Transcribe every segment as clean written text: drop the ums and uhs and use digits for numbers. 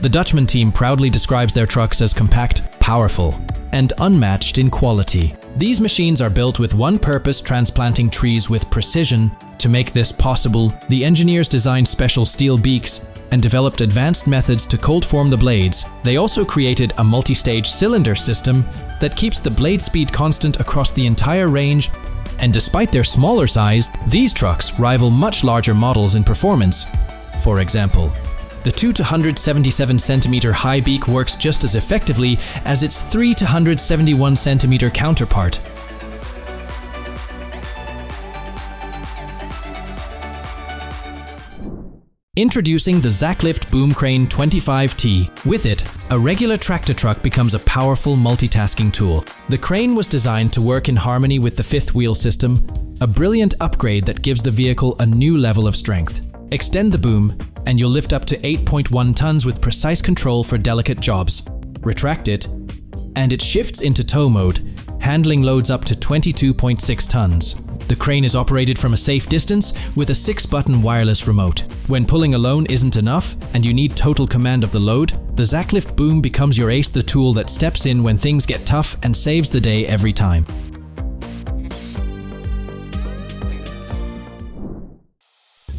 The Dutchman team proudly describes their trucks as compact, powerful, and unmatched in quality. These machines are built with one purpose: transplanting trees with precision. To make this possible, the engineers designed special steel beaks and developed advanced methods to cold form the blades. They also created a multi-stage cylinder system that keeps the blade speed constant across the entire range, and despite their smaller size, these trucks rival much larger models in performance. For example, the 277 cm high beak works just as effectively as its 371 cm counterpart. Introducing the Zacklift Boom Crane 25T. With it, a regular tractor truck becomes a powerful multitasking tool. The crane was designed to work in harmony with the fifth wheel system, a brilliant upgrade that gives the vehicle a new level of strength. Extend the boom, and you'll lift up to 8.1 tons with precise control for delicate jobs. Retract it, and it shifts into tow mode, handling loads up to 22.6 tons. The crane is operated from a safe distance with a 6-button wireless remote. When pulling alone isn't enough and you need total command of the load, the Zacklift Boom becomes your ace, the tool that steps in when things get tough and saves the day every time.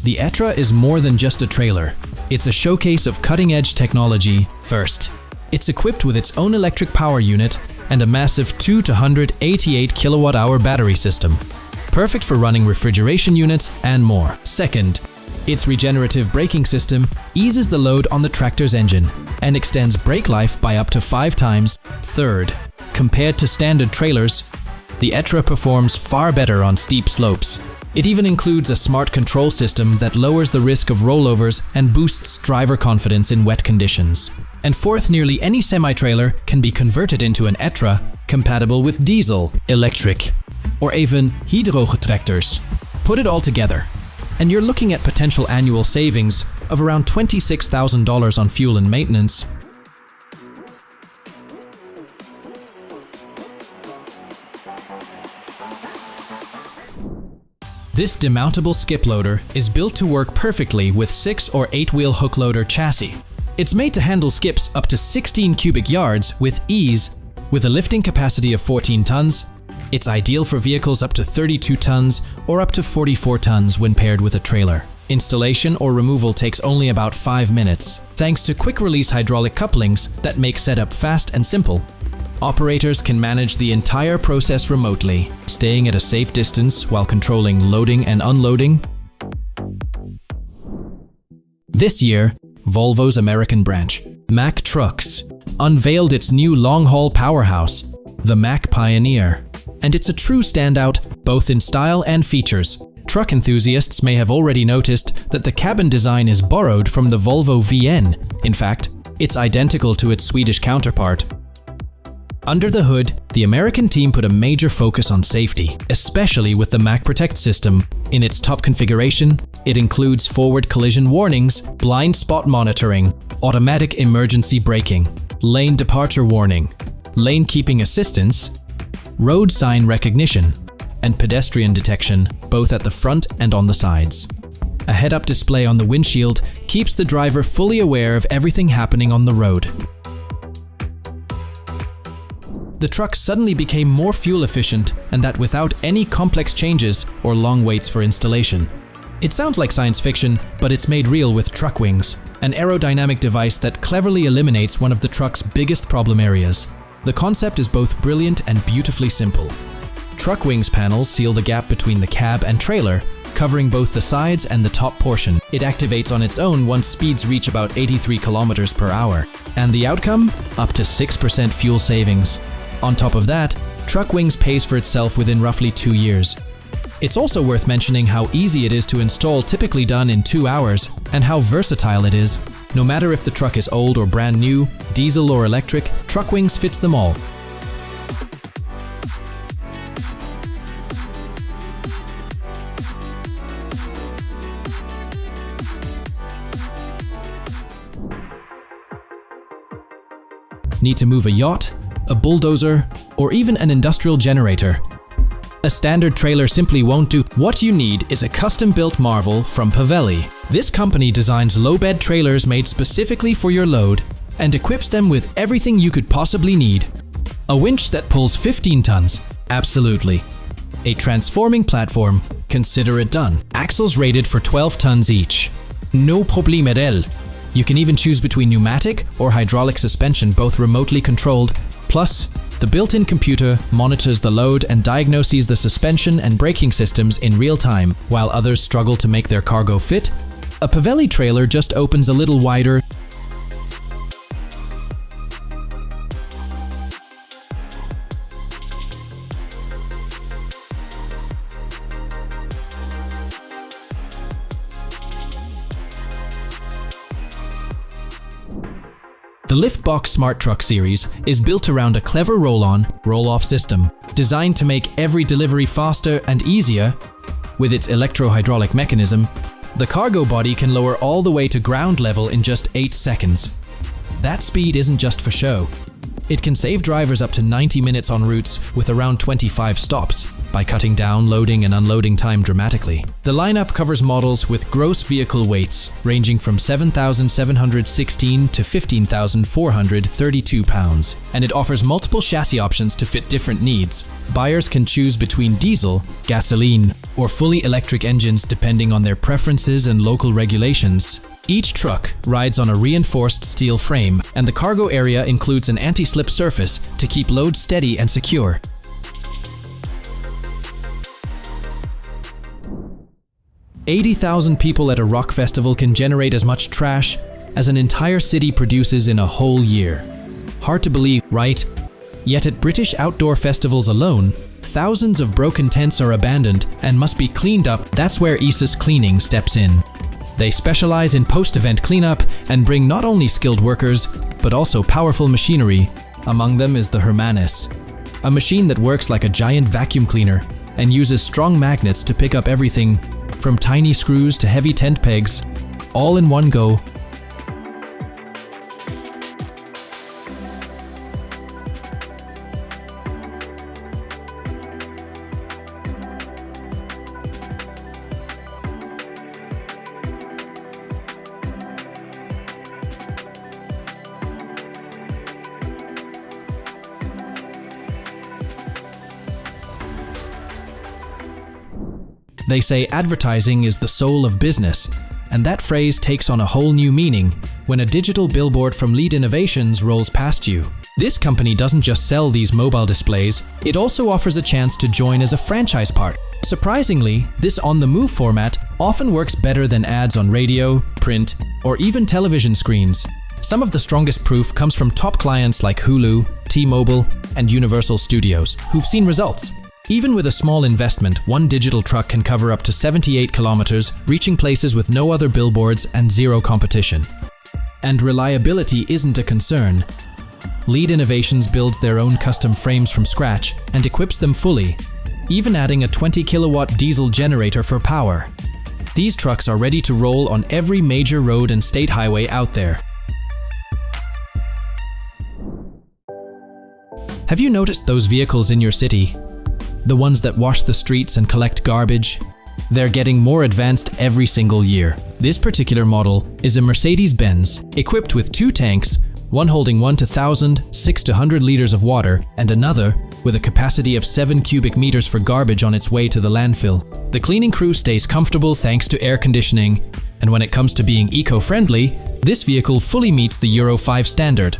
The Etra is more than just a trailer. It's a showcase of cutting-edge technology. First, it's equipped with its own electric power unit and a massive 288 kilowatt-hour battery system, perfect for running refrigeration units and more. Second, its regenerative braking system eases the load on the tractor's engine and extends brake life by up to 5 times. Third, compared to standard trailers, the Etra performs far better on steep slopes. It even includes a smart control system that lowers the risk of rollovers and boosts driver confidence in wet conditions. And fourth, nearly any semi-trailer can be converted into an Etra, compatible with diesel, electric, or even hydrogetractors. Put it all together, and you're looking at potential annual savings of around $26,000 on fuel and maintenance. This demountable skip loader is built to work perfectly with 6 or 8-wheel hook loader chassis. It's made to handle skips up to 16 cubic yards with ease. With a lifting capacity of 14 tons, it's ideal for vehicles up to 32 tons or up to 44 tons when paired with a trailer. Installation or removal takes only about 5 minutes, thanks to quick-release hydraulic couplings that make setup fast and simple. Operators can manage the entire process remotely, staying at a safe distance while controlling loading and unloading. This year, Volvo's American branch, Mack Trucks, unveiled its new long-haul powerhouse, the Mack Pioneer. And it's a true standout, both in style and features. Truck enthusiasts may have already noticed that the cabin design is borrowed from the Volvo VN. In fact, it's identical to its Swedish counterpart. Under the hood, the American team put a major focus on safety, especially with the Mack Protect system. In its top configuration, it includes forward collision warnings, blind spot monitoring, automatic emergency braking, lane departure warning, lane keeping assistance, road sign recognition, and pedestrian detection, both at the front and on the sides. A head-up display on the windshield keeps the driver fully aware of everything happening on the road. The truck suddenly became more fuel efficient, and that without any complex changes or long waits for installation. It sounds like science fiction, but it's made real with truck wings, an aerodynamic device that cleverly eliminates one of the truck's biggest problem areas. The concept is both brilliant and beautifully simple. Truck wings panels seal the gap between the cab and trailer, covering both the sides and the top portion. It activates on its own once speeds reach about 83 kilometers per hour. And the outcome? Up to 6% fuel savings. On top of that, truck wings pays for itself within roughly 2 years. It's also worth mentioning how easy it is to install, typically done in 2 hours, and how versatile it is. No matter if the truck is old or brand new, diesel or electric, truck wings fits them all. Need to move a yacht, a bulldozer, or even an industrial generator? A standard trailer simply won't do. What you need is a custom-built marvel from Pavelli. This company designs low-bed trailers made specifically for your load and equips them with everything you could possibly need. A winch that pulls 15 tons? Absolutely. A transforming platform? Consider it done. Axles rated for 12 tons each. No problème d'elle. You can even choose between pneumatic or hydraulic suspension, both remotely controlled. Plus, the built-in computer monitors the load and diagnoses the suspension and braking systems in real time. While others struggle to make their cargo fit, a Pavelli trailer just opens a little wider. The Liftbox Smart Truck series is built around a clever roll-on, roll-off system, designed to make every delivery faster and easier. With its electro-hydraulic mechanism, the cargo body can lower all the way to ground level in just 8 seconds. That speed isn't just for show. It can save drivers up to 90 minutes on routes with around 25 stops by cutting down loading and unloading time dramatically. The lineup covers models with gross vehicle weights ranging from 7,716 to 15,432 pounds, and it offers multiple chassis options to fit different needs. Buyers can choose between diesel, gasoline, or fully electric engines depending on their preferences and local regulations. Each truck rides on a reinforced steel frame, and the cargo area includes an anti-slip surface to keep load steady and secure. $80,000 people at a rock festival can generate as much trash as an entire city produces in a whole year. Hard to believe, right? Yet at British outdoor festivals alone, thousands of broken tents are abandoned and must be cleaned up. That's where ESIS Cleaning steps in. They specialize in post-event cleanup and bring not only skilled workers, but also powerful machinery. Among them is the Hermanus, a machine that works like a giant vacuum cleaner and uses strong magnets to pick up everything from tiny screws to heavy tent pegs, all in one go. They say advertising is the soul of business, and that phrase takes on a whole new meaning when a digital billboard from Lead Innovations rolls past you. This company doesn't just sell these mobile displays, it also offers a chance to join as a franchise partner. Surprisingly, this on-the-move format often works better than ads on radio, print, or even television screens. Some of the strongest proof comes from top clients like Hulu, T-Mobile, and Universal Studios, who've seen results. Even with a small investment, one digital truck can cover up to 78 kilometers, reaching places with no other billboards and zero competition. And reliability isn't a concern. Lead Innovations builds their own custom frames from scratch and equips them fully, even adding a 20 kilowatt diesel generator for power. These trucks are ready to roll on every major road and state highway out there. Have you noticed those vehicles in your city? The ones that wash the streets and collect garbage? They're getting more advanced every single year. This particular model is a Mercedes-Benz, equipped with 2 tanks, one holding 1 to 1,000, 6 to 100 liters of water, and another with a capacity of 7 cubic meters for garbage on its way to the landfill. The cleaning crew stays comfortable thanks to air conditioning, and when it comes to being eco-friendly, this vehicle fully meets the Euro 5 standard.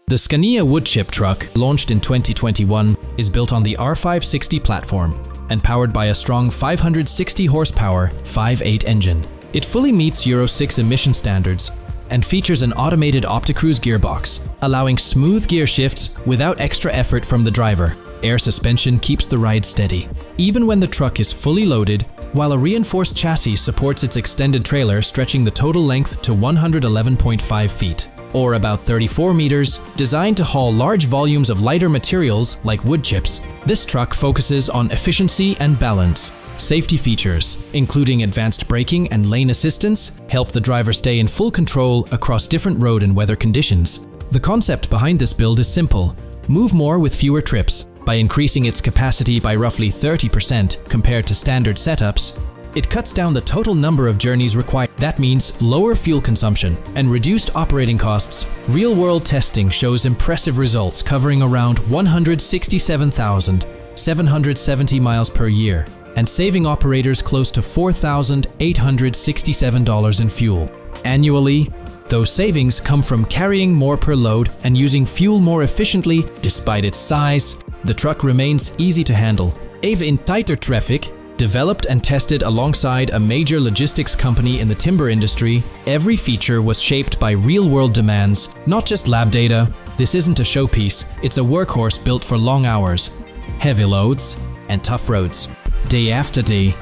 The Scania woodchip truck, launched in 2021, is built on the R560 platform and powered by a strong 560 horsepower 5.8 engine. It fully meets Euro 6 emission standards and features an automated OptiCruise gearbox, allowing smooth gear shifts without extra effort from the driver. Air suspension keeps the ride steady, even when the truck is fully loaded, while a reinforced chassis supports its extended trailer, stretching the total length to 111.5 feet. or about 34 meters, designed to haul large volumes of lighter materials like wood chips. This truck focuses on efficiency and balance. Safety features, including advanced braking and lane assistance, help the driver stay in full control across different road and weather conditions. The concept behind this build is simple: move more with fewer trips. By increasing its capacity by roughly 30% compared to standard setups, it cuts down the total number of journeys required. That means lower fuel consumption and reduced operating costs. Real-world testing shows impressive results covering around 167,770 miles per year and saving operators close to $4,867 in fuel. Annually, those savings come from carrying more per load and using fuel more efficiently. Despite its size, the truck remains easy to handle. Even in tighter traffic, developed and tested alongside a major logistics company in the timber industry, every feature was shaped by real-world demands, not just lab data. This isn't a showpiece, it's a workhorse built for long hours, heavy loads, and tough roads, day after day.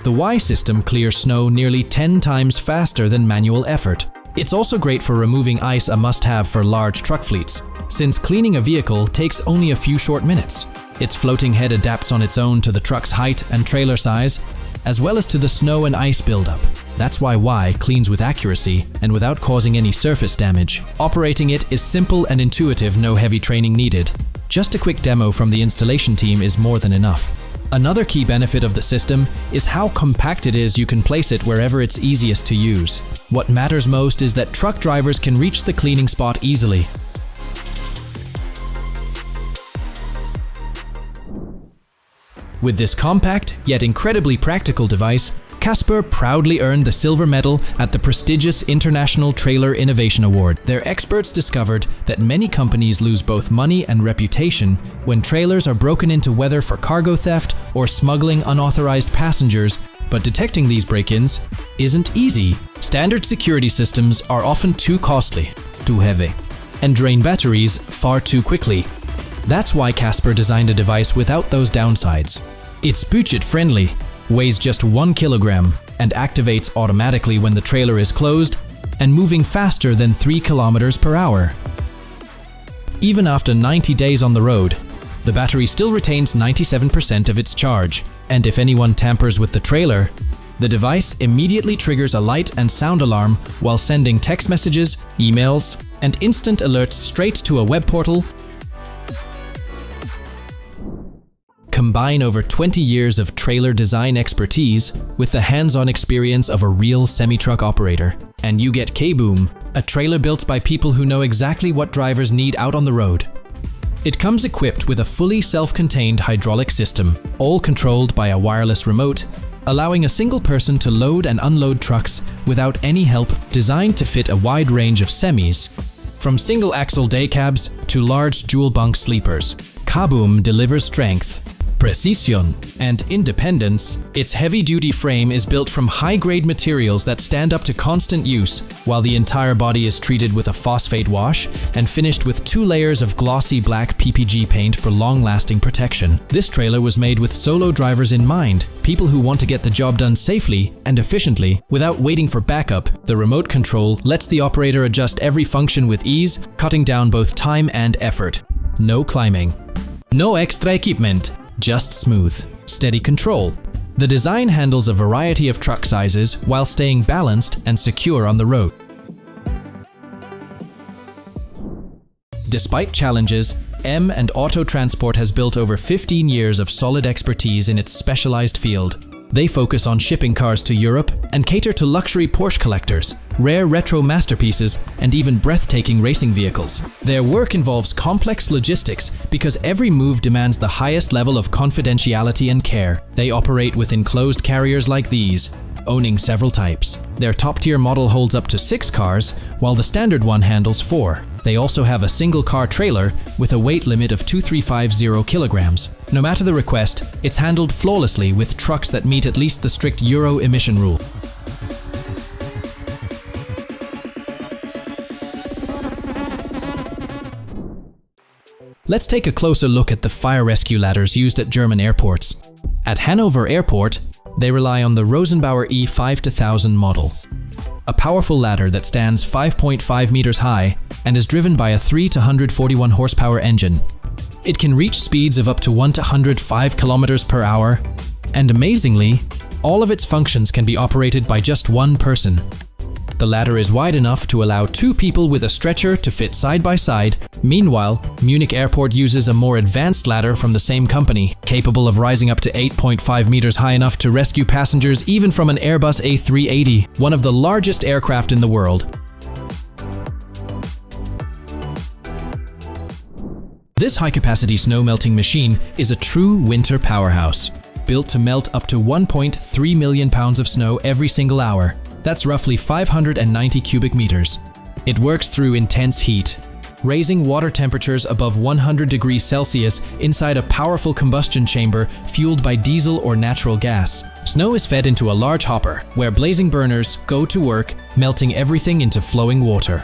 The Y system clears snow nearly 10 times faster than manual effort. It's also great for removing ice, a must-have for large truck fleets, since cleaning a vehicle takes only a few short minutes. Its floating head adapts on its own to the truck's height and trailer size, as well as to the snow and ice buildup. That's why Y cleans with accuracy and without causing any surface damage. Operating it is simple and intuitive, no heavy training needed. Just a quick demo from the installation team is more than enough. Another key benefit of the system is how compact it is. You can place it wherever it's easiest to use. What matters most is that truck drivers can reach the cleaning spot easily. With this compact, yet incredibly practical device, Casper proudly earned the silver medal at the prestigious International Trailer Innovation Award. Their experts discovered that many companies lose both money and reputation when trailers are broken into, whether for cargo theft or smuggling unauthorized passengers, but detecting these break-ins isn't easy. Standard security systems are often too costly, too heavy, and drain batteries far too quickly. That's why Casper designed a device without those downsides. It's budget-friendly, weighs just 1 kilogram, and activates automatically when the trailer is closed, and moving faster than 3 kilometers per hour. Even after 90 days on the road, the battery still retains 97% of its charge, and if anyone tampers with the trailer, the device immediately triggers a light and sound alarm while sending text messages, emails, and instant alerts straight to a web portal. Combine over 20 years of trailer design expertise with the hands-on experience of a real semi-truck operator, and you get Kboom, a trailer built by people who know exactly what drivers need out on the road. It comes equipped with a fully self-contained hydraulic system, all controlled by a wireless remote, allowing a single person to load and unload trucks without any help, designed to fit a wide range of semis, from single-axle day cabs to large dual-bunk sleepers. Kboom delivers strength, precision, and independence. Its heavy-duty frame is built from high-grade materials that stand up to constant use, while the entire body is treated with a phosphate wash and finished with 2 layers of glossy black PPG paint for long-lasting protection. This trailer was made with solo drivers in mind, people who want to get the job done safely and efficiently without waiting for backup. The remote control lets the operator adjust every function with ease, cutting down both time and effort. No climbing, no extra equipment, just smooth, steady control. The design handles a variety of truck sizes while staying balanced and secure on the road. Despite challenges, M and Auto Transport has built over 15 years of solid expertise in its specialized field. They focus on shipping cars to Europe and cater to luxury Porsche collectors, rare retro masterpieces, and even breathtaking racing vehicles. Their work involves complex logistics because every move demands the highest level of confidentiality and care. They operate with enclosed carriers like these, owning several types. Their top-tier model holds up to 6 cars, while the standard one handles 4. They also have a single-car trailer with a weight limit of 2,350 kilograms. No matter the request, it's handled flawlessly with trucks that meet at least the strict Euro emission rule. Let's take a closer look at the fire rescue ladders used at German airports. At Hanover Airport, they rely on the Rosenbauer E5000 model, a powerful ladder that stands 5.5 meters high and is driven by a 3 to 141 horsepower engine. It can reach speeds of up to 1 to 105 kilometers per hour, and amazingly, all of its functions can be operated by just one person. The ladder is wide enough to allow 2 people with a stretcher to fit side by side. Meanwhile, Munich Airport uses a more advanced ladder from the same company, capable of rising up to 8.5 meters high enough to rescue passengers even from an Airbus A380, one of the largest aircraft in the world. This high-capacity snow melting machine is a true winter powerhouse, built to melt up to 1.3 million pounds of snow every single hour. That's roughly 590 cubic meters. It works through intense heat, raising water temperatures above 100 degrees Celsius inside a powerful combustion chamber fueled by diesel or natural gas. Snow is fed into a large hopper, where blazing burners go to work, melting everything into flowing water.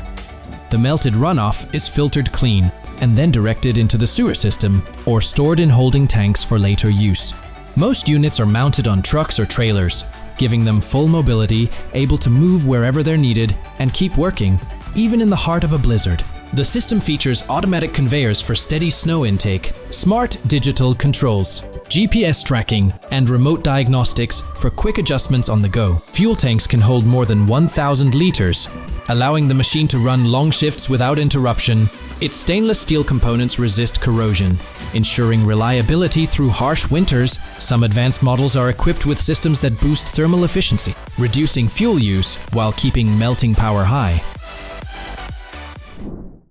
The melted runoff is filtered clean and then directed into the sewer system or stored in holding tanks for later use. Most units are mounted on trucks or trailers, giving them full mobility, able to move wherever they're needed and keep working, even in the heart of a blizzard. The system features automatic conveyors for steady snow intake, smart digital controls, GPS tracking, and remote diagnostics for quick adjustments on the go. Fuel tanks can hold more than 1,000 liters, allowing the machine to run long shifts without interruption. Its stainless steel components resist corrosion, ensuring reliability through harsh winters. Some advanced models are equipped with systems that boost thermal efficiency, reducing fuel use while keeping melting power high.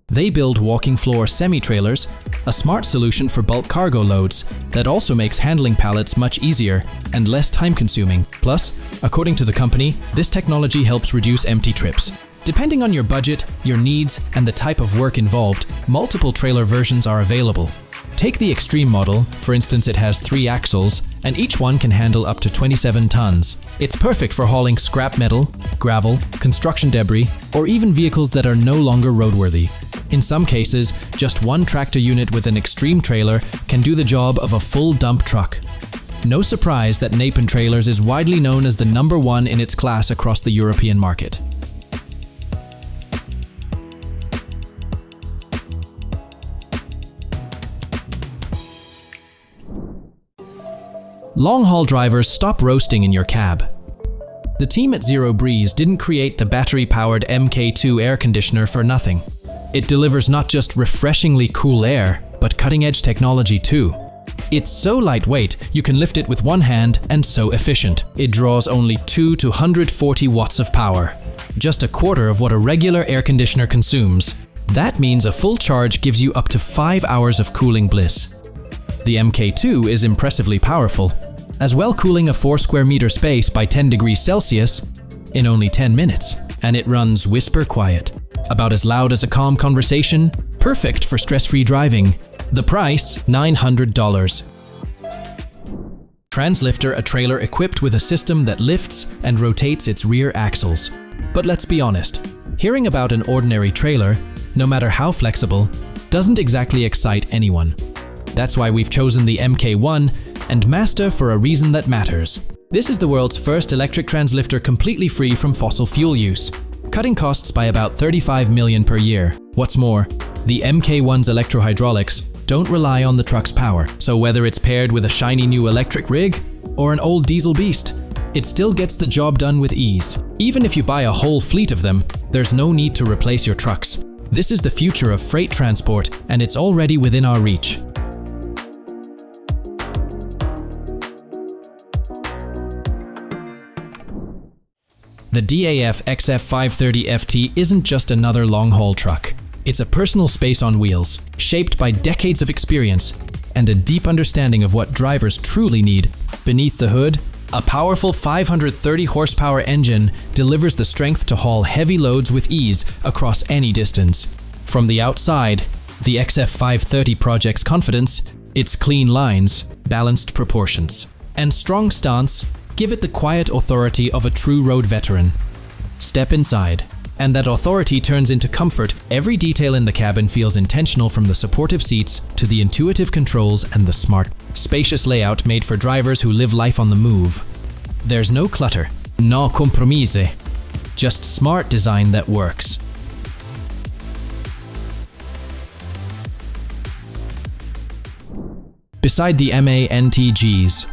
They build walking floor semi-trailers, a smart solution for bulk cargo loads that also makes handling pallets much easier and less time-consuming. Plus, according to the company, this technology helps reduce empty trips. Depending on your budget, your needs, and the type of work involved, multiple trailer versions are available. Take the Extreme model, for instance. It has 3 axles, and each one can handle up to 27 tons. It's perfect for hauling scrap metal, gravel, construction debris, or even vehicles that are no longer roadworthy. In some cases, just one tractor unit with an Extreme trailer can do the job of a full dump truck. No surprise that Knapen Trailers is widely known as the #1 in its class across the European market. Long-haul drivers, stop roasting in your cab. The team at Zero Breeze didn't create the battery-powered MK2 air conditioner for nothing. It delivers not just refreshingly cool air, but cutting-edge technology too. It's so lightweight, you can lift it with one hand, and so efficient. It draws only 2 to 140 watts of power, just a quarter of what a regular air conditioner consumes. That means a full charge gives you up to 5 hours of cooling bliss. The MK2 is impressively powerful, as well, cooling a 4 square meter space by 10 degrees Celsius in only 10 minutes. And it runs whisper quiet, about as loud as a calm conversation, perfect for stress-free driving. The price, $900. Translifter, a trailer equipped with a system that lifts and rotates its rear axles. But let's be honest, hearing about an ordinary trailer, no matter how flexible, doesn't exactly excite anyone. That's why we've chosen the MK1 and Master for a reason that matters. This is the world's first electric translifter completely free from fossil fuel use, cutting costs by about 35 million per year. What's more, the MK1's electro-hydraulics don't rely on the truck's power, so whether it's paired with a shiny new electric rig or an old diesel beast, it still gets the job done with ease. Even if you buy a whole fleet of them, there's no need to replace your trucks. This is the future of freight transport, and it's already within our reach. The DAF XF530 FT isn't just another long-haul truck. It's a personal space on wheels, shaped by decades of experience and a deep understanding of what drivers truly need. Beneath the hood, a powerful 530 horsepower engine delivers the strength to haul heavy loads with ease across any distance. From the outside, the XF530 projects confidence. Its clean lines, balanced proportions, and strong stance give it the quiet authority of a true road veteran. Step inside, And that authority turns into comfort. Every detail in the cabin feels intentional, from the supportive seats to the intuitive controls and the smart, spacious layout made for drivers who live life on the move. There's no clutter, no compromise, just smart design that works. Beside the MANTGs,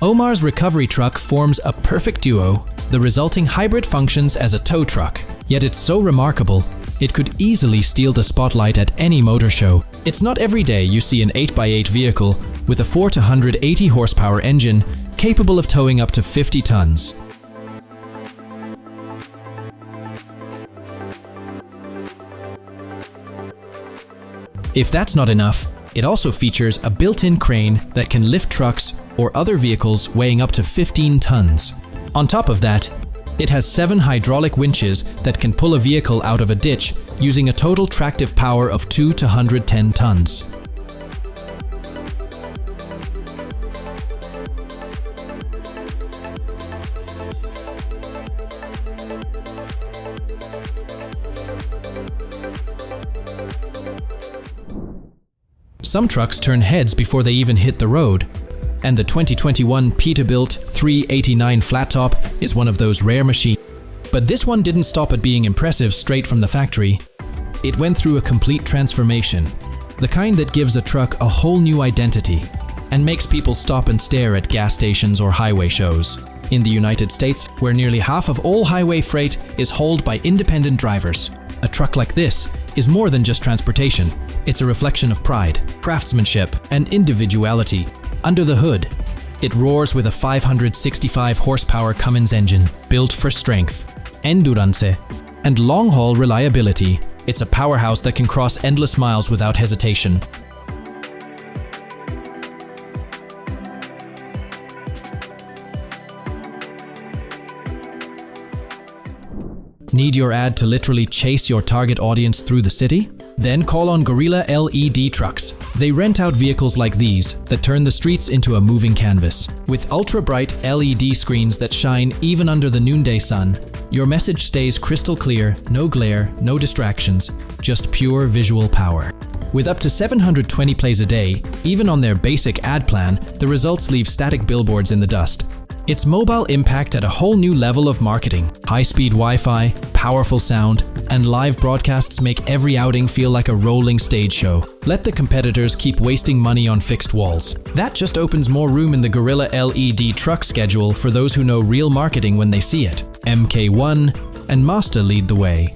Omar's recovery truck forms a perfect duo. The resulting hybrid functions as a tow truck, yet it's so remarkable, it could easily steal the spotlight at any motor show. It's not every day you see an 8x8 vehicle with a 480 horsepower engine capable of towing up to 50 tons. If that's not enough, it also features a built-in crane that can lift trucks or other vehicles weighing up to 15 tons. On top of that, it has 7 hydraulic winches that can pull a vehicle out of a ditch using a total tractive power of 2 to 110 tons. Some trucks turn heads before they even hit the road, and the 2021 Peterbilt 389 flat top is one of those rare machines. But this one didn't stop at being impressive straight from the factory. It went through a complete transformation, the kind that gives a truck a whole new identity and makes people stop and stare at gas stations or highway shows. In the United States, where nearly half of all highway freight is hauled by independent drivers, a truck like this is more than just transportation. It's a reflection of pride, craftsmanship, and individuality. Under the hood, it roars with a 565 horsepower Cummins engine built for strength, endurance, and long-haul reliability. It's a powerhouse that can cross endless miles without hesitation. Need your ad to literally chase your target audience through the city? Then call on Gorilla LED Trucks. They rent out vehicles like these that turn the streets into a moving canvas. With ultra-bright LED screens that shine even under the noonday sun, your message stays crystal clear, no glare, no distractions, just pure visual power. With up to 720 plays a day, even on their basic ad plan, the results leave static billboards in the dust. Its mobile impact at a whole new level of marketing. High-speed Wi-Fi, powerful sound, and live broadcasts make every outing feel like a rolling stage show. Let the competitors keep wasting money on fixed walls. That just opens more room in the Gorilla LED truck schedule for those who know real marketing when they see it. MK1 and Mazda lead the way.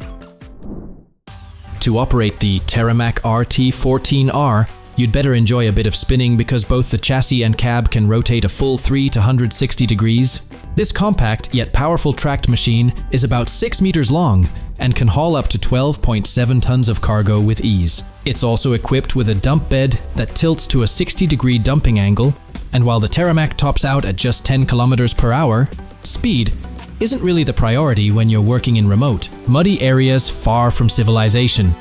To operate the Terramac RT14R, you'd better enjoy a bit of spinning, because both the chassis and cab can rotate a full 3 to 160 degrees. This compact yet powerful tracked machine is about 6 meters long and can haul up to 12.7 tons of cargo with ease. It's also equipped with a dump bed that tilts to a 60-degree dumping angle, and while the Terramac tops out at just 10 kilometers per hour, speed isn't really the priority when you're working in remote, muddy areas far from civilization.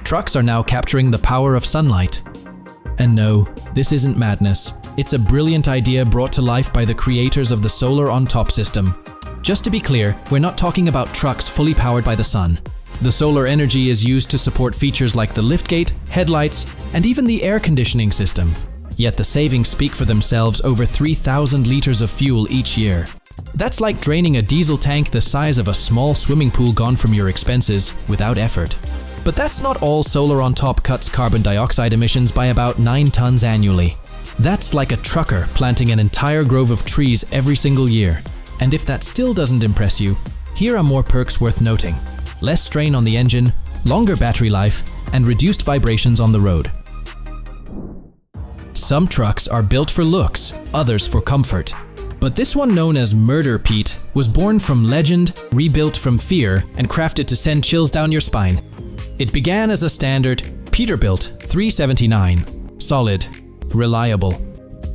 Trucks are now capturing the power of sunlight. And no, this isn't madness. It's a brilliant idea brought to life by the creators of the Solar on Top system. Just to be clear, we're not talking about trucks fully powered by the sun. The solar energy is used to support features like the liftgate, headlights, and even the air conditioning system. Yet the savings speak for themselves: over 3,000 liters of fuel each year. That's like draining a diesel tank the size of a small swimming pool gone from your expenses without effort. But that's not all. Solar on Top cuts carbon dioxide emissions by about 9 tons annually. That's like a trucker planting an entire grove of trees every single year. And if that still doesn't impress you, here are more perks worth noting: less strain on the engine, longer battery life, and reduced vibrations on the road. Some trucks are built for looks, others for comfort. But this one, known as Murder Pete, was born from legend, rebuilt from fear, and crafted to send chills down your spine. It began as a standard Peterbilt 379, solid, reliable,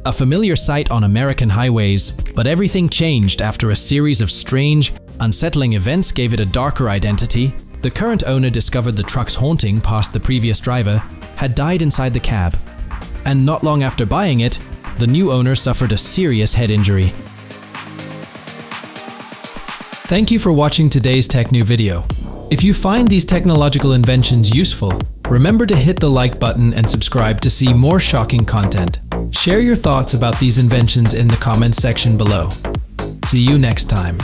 a familiar sight on American highways, but everything changed after a series of strange, unsettling events gave it a darker identity, The current owner discovered the truck's haunting past the previous driver had died inside the cab. And not long after buying it, the new owner suffered a serious head injury. Thank you for watching today's TechNew video. If you find these technological inventions useful, remember to hit the like button and subscribe to see more shocking content. Share your thoughts about these inventions in the comments section below. See you next time.